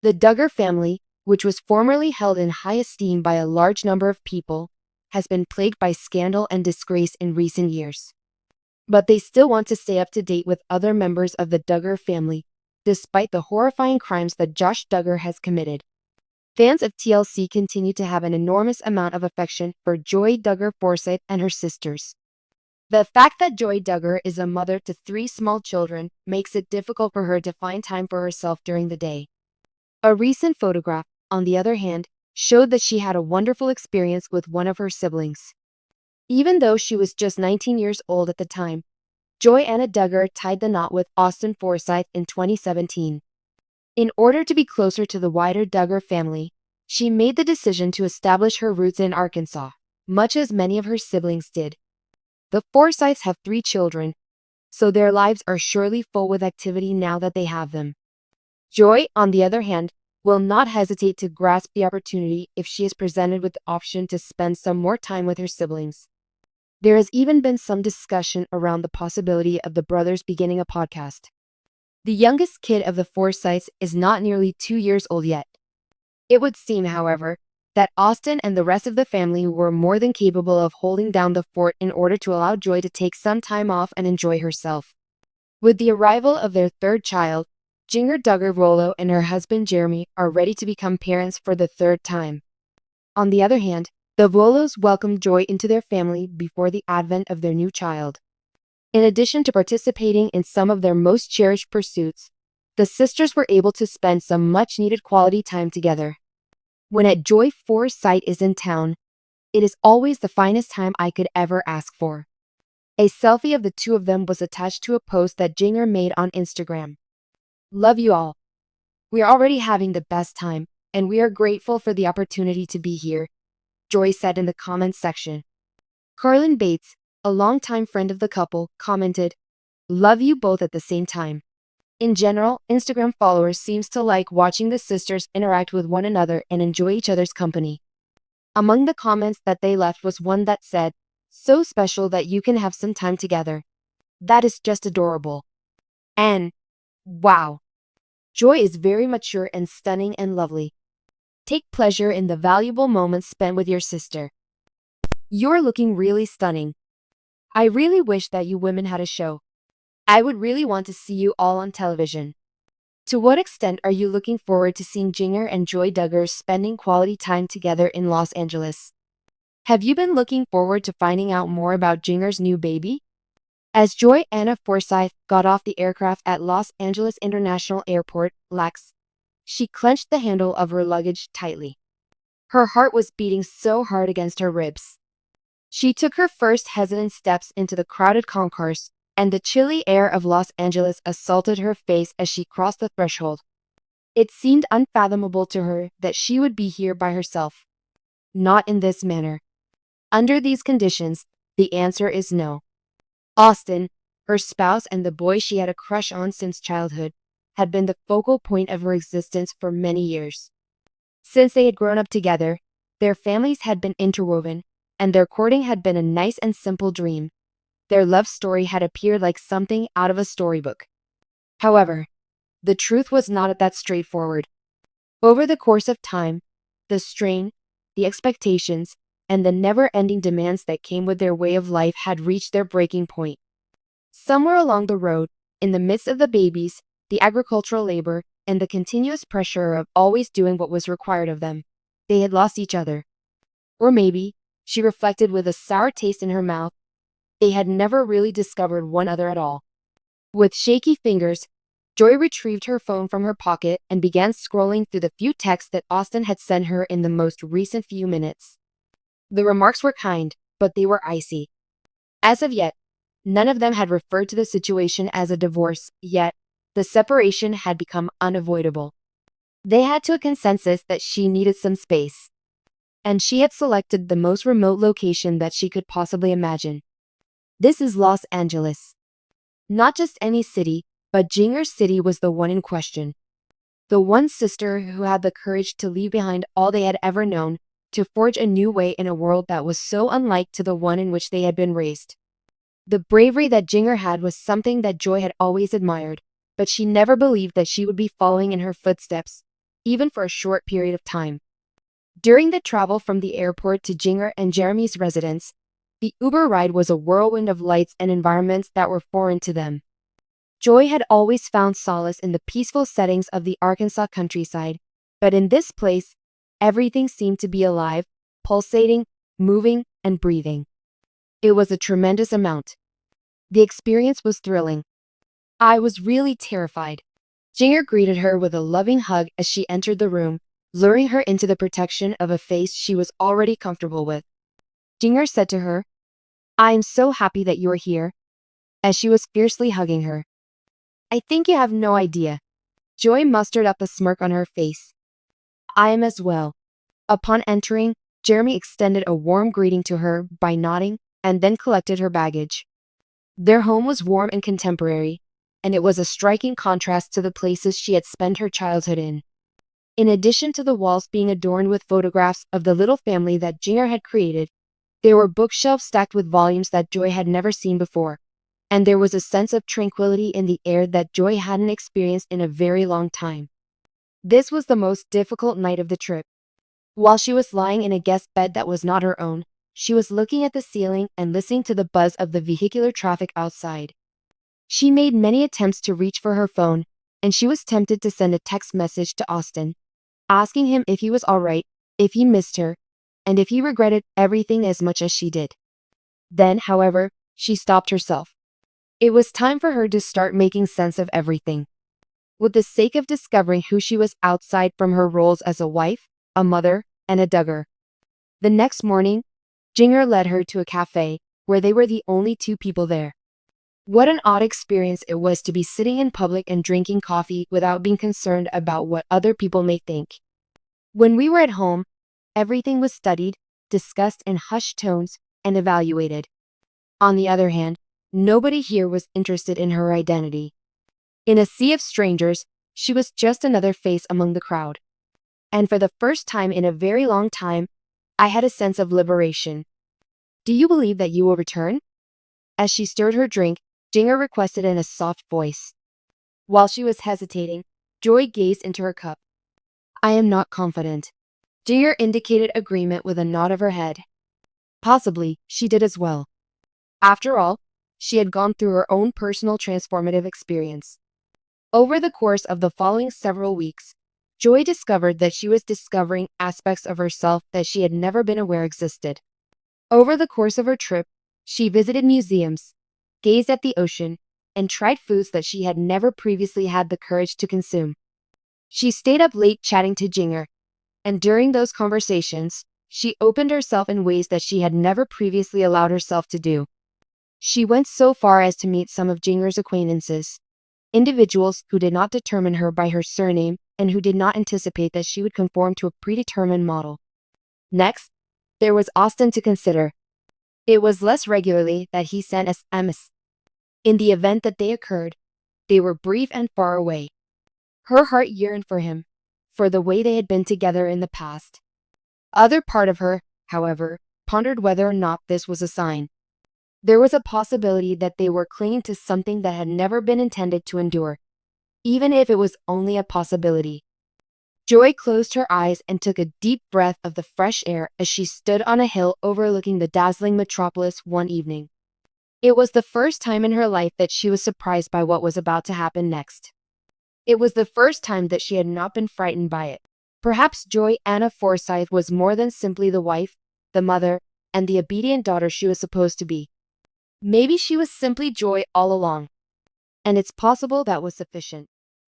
The Duggar family, which was formerly held in high esteem by a large number of people, has been plagued by scandal and disgrace in recent years. But they still want to stay up to date with other members of the Duggar family, despite the horrifying crimes that Josh Duggar has committed. Fans of TLC continue to have an enormous amount of affection for Joy Duggar Forsyth and her sisters. The fact that Joy Duggar is a mother to 3 small children makes it difficult for her to find time for herself during the day. A recent photograph, on the other hand, showed that she had a wonderful experience with one of her siblings. Even though she was just 19 years old at the time, Johanna Duggar tied the knot with Austin Forsyth in 2017. In order to be closer to the wider Duggar family, she made the decision to establish her roots in Arkansas, much as many of her siblings did. The Forsyths have 3 children, so their lives are surely full with activity now that they have them. Joy, on the other hand, will not hesitate to grasp the opportunity if she is presented with the option to spend some more time with her siblings. There has even been some discussion around the possibility of the brothers beginning a podcast. The youngest kid of the Forsyths is not nearly 2 years old yet. It would seem, however, that Austin and the rest of the family were more than capable of holding down the fort in order to allow Joy to take some time off and enjoy herself. With the arrival of their 3rd child, Jinger Duggar Vuolo and her husband Jeremy are ready to become parents for the 3rd time. On the other hand, the Vuolos welcomed Joy into their family before the advent of their new child. In addition to participating in some of their most cherished pursuits, the sisters were able to spend some much-needed quality time together. When a Joy Forsyth is in town, it is always the finest time I could ever ask for. A selfie of the 2 of them was attached to a post that Jinger made on Instagram. Love you all. We are already having the best time, and we are grateful for the opportunity to be here, Joy said in the comments section. Carlin Bates, a longtime friend of the couple, commented, "Love you both at the same time." In general, Instagram followers seems to like watching the sisters interact with one another and enjoy each other's company. Among the comments that they left was one that said, "So special that you can have some time together. That is just adorable." And, wow. Joy is very mature and stunning and lovely. Take pleasure in the valuable moments spent with your sister. You're looking really stunning. I really wish that you women had a show. I would really want to see you all on television. To what extent are you looking forward to seeing Jinger and Joy Duggar spending quality time together in Los Angeles? Have you been looking forward to finding out more about Jinger's new baby? As Johanna Forsyth got off the aircraft at Los Angeles International Airport, LAX, she clenched the handle of her luggage tightly. Her heart was beating so hard against her ribs. She took her first hesitant steps into the crowded concourse, and the chilly air of Los Angeles assaulted her face as she crossed the threshold. It seemed unfathomable to her that she would be here by herself. Not in this manner. Under these conditions, the answer is no. Austin, her spouse and the boy she had a crush on since childhood, had been the focal point of her existence for many years. Since they had grown up together, their families had been interwoven, and their courting had been a nice and simple dream. Their love story had appeared like something out of a storybook. However, the truth was not that straightforward. Over the course of time, the strain, the expectations, and the never-ending demands that came with their way of life had reached their breaking point. Somewhere along the road, in the midst of the babies, the agricultural labor, and the continuous pressure of always doing what was required of them, they had lost each other. Or maybe, she reflected with a sour taste in her mouth, they had never really discovered one another at all. With shaky fingers, Joy retrieved her phone from her pocket and began scrolling through the few texts that Austin had sent her in the most recent few minutes. The remarks were kind, but they were icy. As of yet, none of them had referred to the situation as a divorce, yet the separation had become unavoidable. They had to a consensus that she needed some space, and she had selected the most remote location that she could possibly imagine. This is Los Angeles. Not just any city, but Jinger's city was the one in question. The one sister who had the courage to leave behind all they had ever known, to forge a new way in a world that was so unlike to the one in which they had been raised. The bravery that Jinger had was something that Joy had always admired, but she never believed that she would be following in her footsteps. even for a short period of time. During the travel from the airport to Jinger and Jeremy's residence, the Uber ride was a whirlwind of lights and environments that were foreign to them. Joy had always found solace in the peaceful settings of the Arkansas countryside, but in this place, everything seemed to be alive, pulsating, moving, and breathing. It was a tremendous amount. The experience was thrilling. I was really terrified. Jinger greeted her with a loving hug as she entered the room, luring her into the protection of a face she was already comfortable with. Jinger said to her, "I am so happy that you are here," as she was fiercely hugging her. "I think you have no idea." Joy mustered up a smirk on her face. "I am as well." Upon entering, Jeremy extended a warm greeting to her by nodding and then collected her baggage. Their home was warm and contemporary, and it was a striking contrast to the places she had spent her childhood in. In addition to the walls being adorned with photographs of the little family that Jinger had created, there were bookshelves stacked with volumes that Joy had never seen before, and there was a sense of tranquility in the air that Joy hadn't experienced in a very long time. This was the most difficult night of the trip. While she was lying in a guest bed that was not her own, she was looking at the ceiling and listening to the buzz of the vehicular traffic outside. She made many attempts to reach for her phone, and she was tempted to send a text message to Austin, asking him if he was all right, if he missed her, and if he regretted everything as much as she did. Then, however, she stopped herself. It was time for her to start making sense of everything. With the sake of discovering who she was outside from her roles as a wife, a mother, and a Duggar. The next morning, Jinger led her to a cafe, where they were the only two people there. What an odd experience it was to be sitting in public and drinking coffee without being concerned about what other people may think. When we were at home, everything was studied, discussed in hushed tones, and evaluated. On the other hand, nobody here was interested in her identity. In a sea of strangers, she was just another face among the crowd. And for the first time in a very long time, I had a sense of liberation. "Do you believe that you will return?" As she stirred her drink, Jinger requested in a soft voice. While she was hesitating, Joy gazed into her cup. "I am not confident." Jinger indicated agreement with a nod of her head. Possibly, she did as well. After all, she had gone through her own personal transformative experience. Over the course of the following several weeks, Joy discovered that she was discovering aspects of herself that she had never been aware existed. Over the course of her trip, she visited museums, gazed at the ocean, and tried foods that she had never previously had the courage to consume. She stayed up late chatting to Jinger, and during those conversations, she opened herself in ways that she had never previously allowed herself to do. She went so far as to meet some of Jinger's acquaintances, individuals who did not determine her by her surname and who did not anticipate that she would conform to a predetermined model. Next, there was Austin to consider. It was less regularly that he sent SMS. In the event that they occurred, they were brief and far away. Her heart yearned for him, for the way they had been together in the past. Other part of her, however, pondered whether or not this was a sign. There was a possibility that they were clinging to something that had never been intended to endure, even if it was only a possibility. Joy closed her eyes and took a deep breath of the fresh air as she stood on a hill overlooking the dazzling metropolis one evening. It was the first time in her life that she was surprised by what was about to happen next. It was the first time that she had not been frightened by it. Perhaps Joy Anna Forsyth was more than simply the wife, the mother, and the obedient daughter she was supposed to be. Maybe she was simply Joy all along. And it's possible that was sufficient.